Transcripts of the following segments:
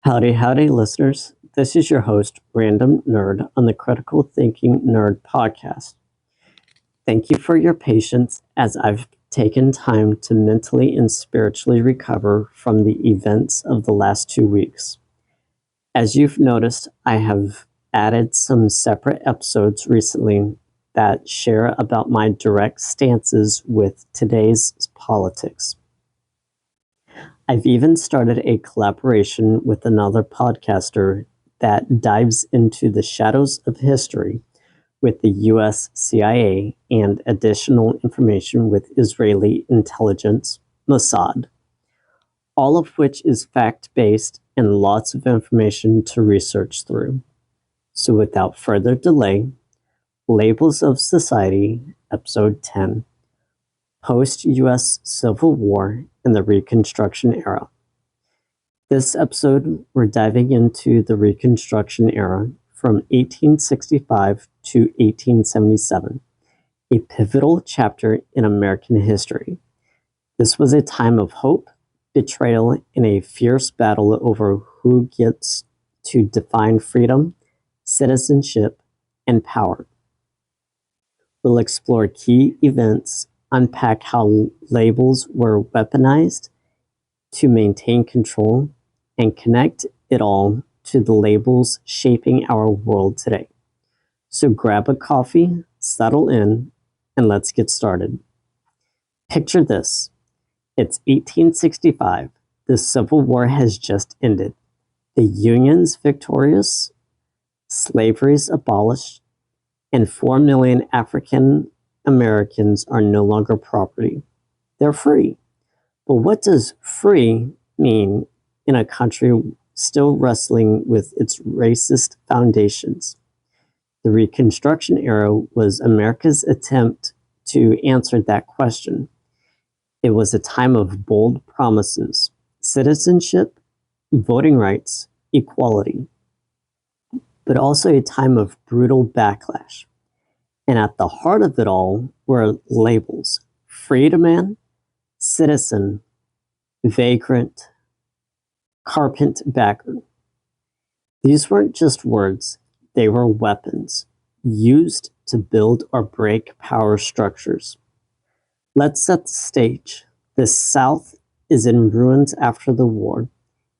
Howdy, howdy, listeners. This is your host, Random Nerd, on the Critical Thinking Nerd podcast. Thank you for your patience as I've taken time to mentally and spiritually recover from the events of the last 2 weeks. As you've noticed, I have added some separate episodes recently that share about my direct stances with today's politics. I've even started a collaboration with another podcaster that dives into the shadows of history with the US CIA and additional information with Israeli intelligence, Mossad, all of which is fact-based and lots of information to research through. So without further delay, Labels of Society, Episode 10, Post-US Civil War in the Reconstruction Era. This episode, we're diving into the Reconstruction era from 1865 to 1877, a pivotal chapter in American history. This was a time of hope, betrayal, and a fierce battle over who gets to define freedom, citizenship, and power. We'll explore key events, unpack how labels were weaponized to maintain control, and connect it all to the labels shaping our world today. So grab a coffee, settle in, and let's get started. Picture this. It's 1865. The Civil War has just ended. The Union's victorious, slavery's abolished, and 4 million African Americans are no longer property. They're free. But what does free mean in a country still wrestling with its racist foundations? The Reconstruction era was America's attempt to answer that question. It was a time of bold promises, citizenship, voting rights, equality, but also a time of brutal backlash. And at the heart of it all were labels: freedman, citizen, vagrant, carpetbagger. These weren't just words, they were weapons used to build or break power structures. Let's set the stage. The South is in ruins after the war,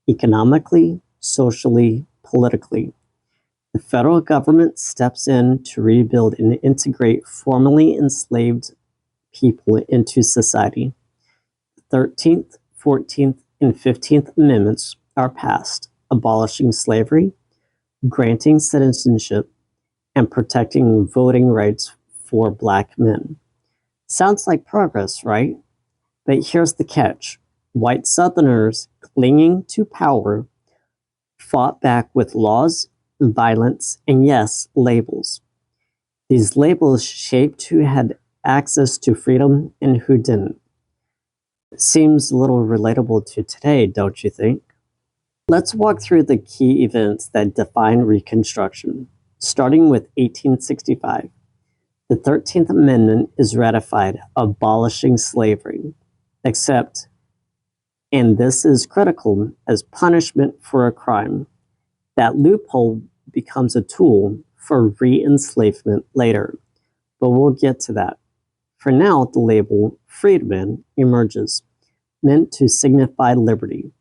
economically, socially, politically. The federal government steps in to rebuild and integrate formerly enslaved people into society. The 13th, 14th, and 15th Amendments are passed, abolishing slavery, granting citizenship, and protecting voting rights for Black men. Sounds like progress, right? But here's the catch. White Southerners clinging to power fought back with laws, violence, and yes, labels. These labels shaped who had access to freedom and who didn't. Seems a little relatable to today, don't you think? Let's walk through the key events that define Reconstruction, starting with 1865. The 13th Amendment is ratified, abolishing slavery, except, and this is critical, as punishment for a crime. That loophole becomes a tool for re-enslavement later, but we'll get to that. For now, the label freedman emerges, meant to signify liberty,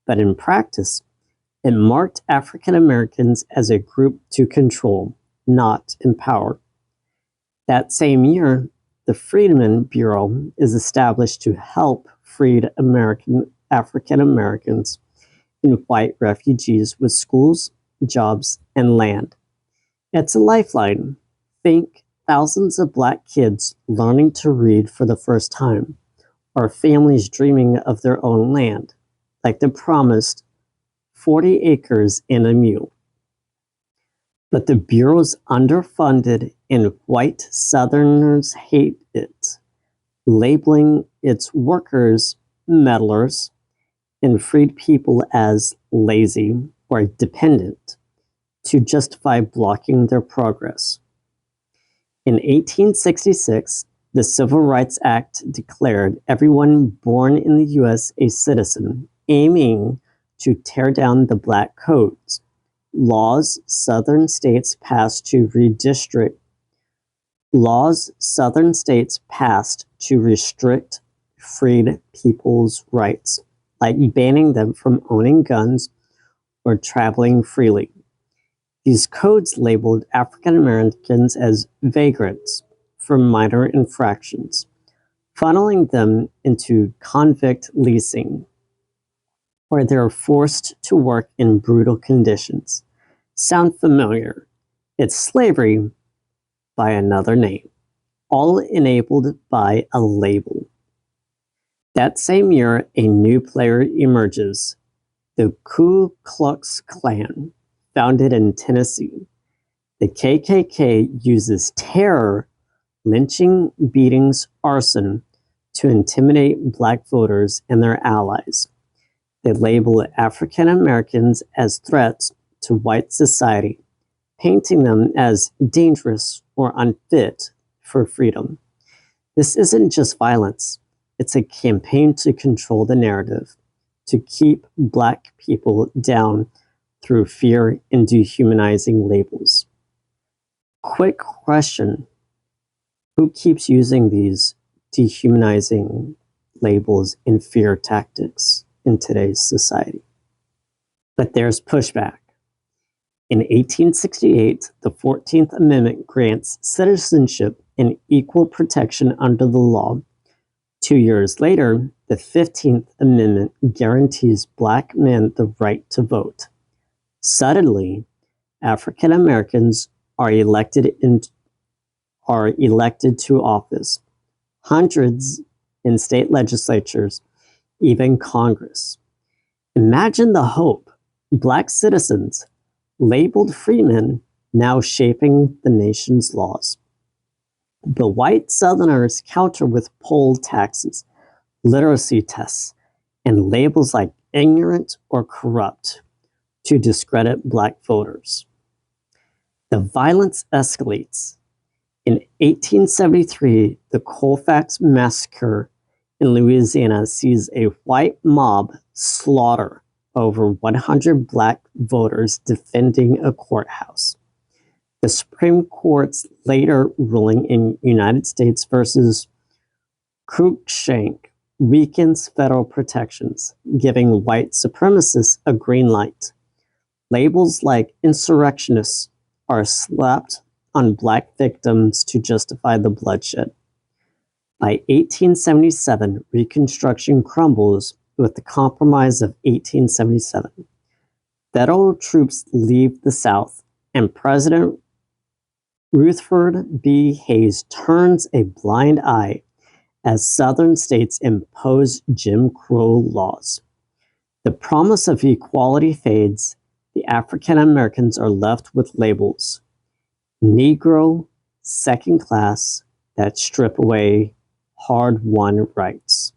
but in practice, it marked African Americans as a group to control, not empower. That same year, the Freedmen Bureau is established to help freed African Americans and white refugees with schools, jobs, and land. It's a lifeline. Think thousands of Black kids learning to read for the first time, or families dreaming of their own land, like the promised 40 acres and a mule. But the Bureau's underfunded and white Southerners hate it, labeling its workers meddlers and freed people as lazy or dependent to justify blocking their progress. In 1866, the Civil Rights Act declared everyone born in the U.S. a citizen, aiming to tear down the black codes. Laws Southern states passed to restrict freed people's rights, like banning them from owning guns or traveling freely. These codes labeled African Americans as vagrants for minor infractions, funneling them into convict leasing, where they are forced to work in brutal conditions. Sound familiar? It's slavery by another name, all enabled by a label. That same year, a new player emerges, the Ku Klux Klan, founded in Tennessee. The KKK uses terror, lynching, beatings, arson to intimidate Black voters and their allies. They label African Americans as threats to white society, painting them as dangerous or unfit for freedom. This isn't just violence, it's a campaign to control the narrative, to keep Black people down through fear and dehumanizing labels. Quick question: who keeps using these dehumanizing labels and fear tactics in today's society? But there's pushback. In 1868, the 14th Amendment grants citizenship and equal protection under the law. 2 years later, the 15th Amendment guarantees Black men the right to vote. Suddenly, African Americans are elected to office, hundreds in state legislatures, even Congress. Imagine the hope. Black citizens, labeled freemen, now shaping the nation's laws. The white Southerners counter with poll taxes, literacy tests, and labels like ignorant or corrupt to discredit Black voters. The violence escalates. In 1873, the Colfax Massacre in Louisiana sees a white mob slaughter over 100 Black voters defending a courthouse. The Supreme Court's later ruling in United States versus Cruikshank weakens federal protections, giving white supremacists a green light. Labels like insurrectionists are slapped on Black victims to justify the bloodshed. By 1877, Reconstruction crumbles with the Compromise of 1877. Federal troops leave the South, and President Rutherford B. Hayes turns a blind eye as Southern states impose Jim Crow laws. The promise of equality fades. The African Americans are left with labels: Negro, second class, that strip away hard-won rights.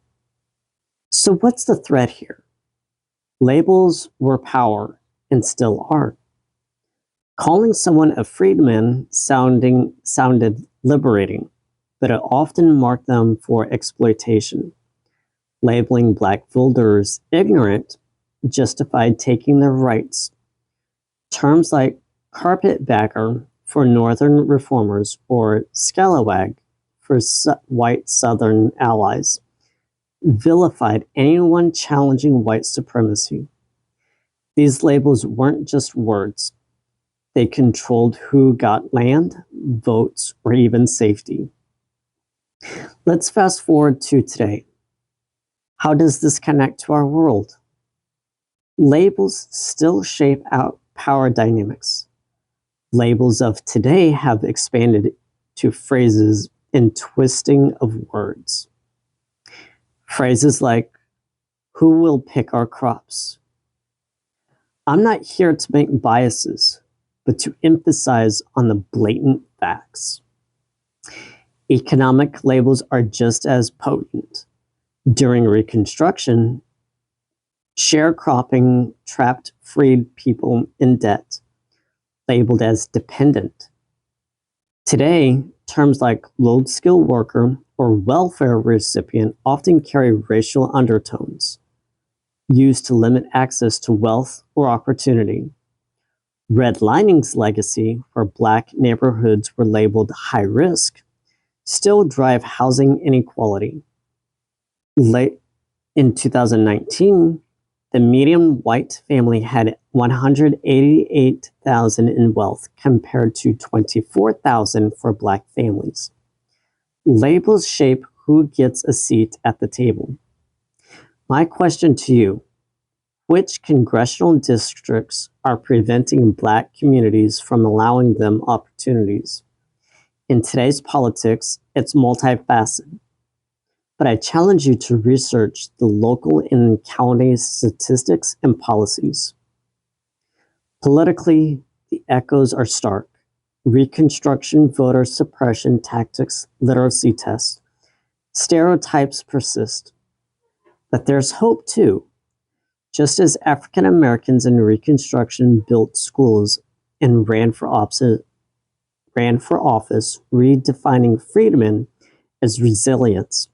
So what's the threat here? Labels were power and still are. Calling someone a freedman sounded liberating, but it often marked them for exploitation. Labeling Black voters ignorant justified taking their rights. Terms like carpetbagger for Northern reformers or scalawag for white Southern allies vilified anyone challenging white supremacy. These labels weren't just words. They controlled who got land, votes, or even safety. Let's fast forward to today. How does this connect to our world? Labels still shape out power dynamics. Labels of today have expanded to phrases and twisting of words. Phrases like, who will pick our crops? I'm not here to make biases, but to emphasize on the blatant facts. Economic labels are just as potent. During Reconstruction, sharecropping trapped freed people in debt, labeled as dependent. Today, terms like low-skilled worker or welfare recipient often carry racial undertones. used to limit access to wealth or opportunity. Redlining's legacy, where Black neighborhoods were labeled high risk, still drive housing inequality. Late in 2019, the median white family had 188,000 in wealth compared to 24,000 for Black families. Labels shape who gets a seat at the table. My question to you: which congressional districts are preventing Black communities from allowing them opportunities? In today's politics, it's multifaceted, but I challenge you to research the local and county statistics and policies. Politically, the echoes are stark. Reconstruction, voter suppression tactics, literacy tests. Stereotypes persist. But there's hope too. Just as African Americans in Reconstruction built schools and ran for office, redefining freedom as resilience,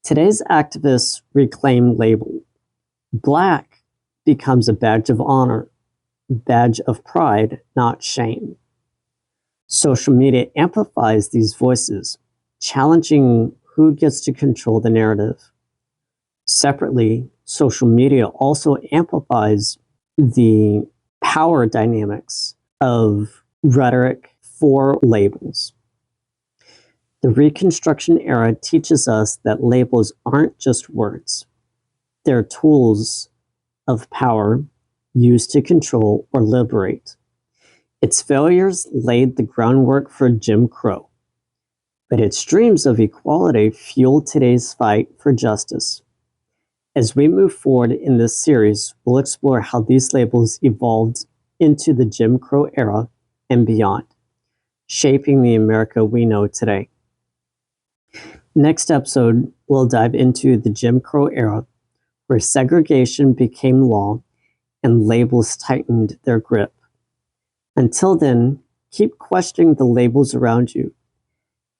today's activists reclaim label. Black becomes a badge of honor, badge of pride, not shame. Social media amplifies these voices, challenging who gets to control the narrative. Separately, social media also amplifies the power dynamics of rhetoric for labels. The Reconstruction era teaches us that labels aren't just words. They're tools of power used to control or liberate. Its failures laid the groundwork for Jim Crow, but its dreams of equality fuel today's fight for justice. As we move forward in this series, we'll explore how these labels evolved into the Jim Crow era and beyond, shaping the America we know today. Next episode, we'll dive into the Jim Crow era, where segregation became law and labels tightened their grip. Until then, keep questioning the labels around you.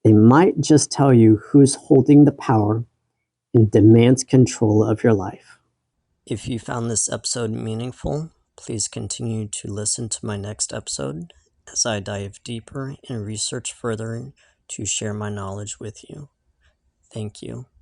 They might just tell you who's holding the power and demands control of your life. If you found this episode meaningful, please continue to listen to my next episode as I dive deeper and research further to share my knowledge with you. Thank you.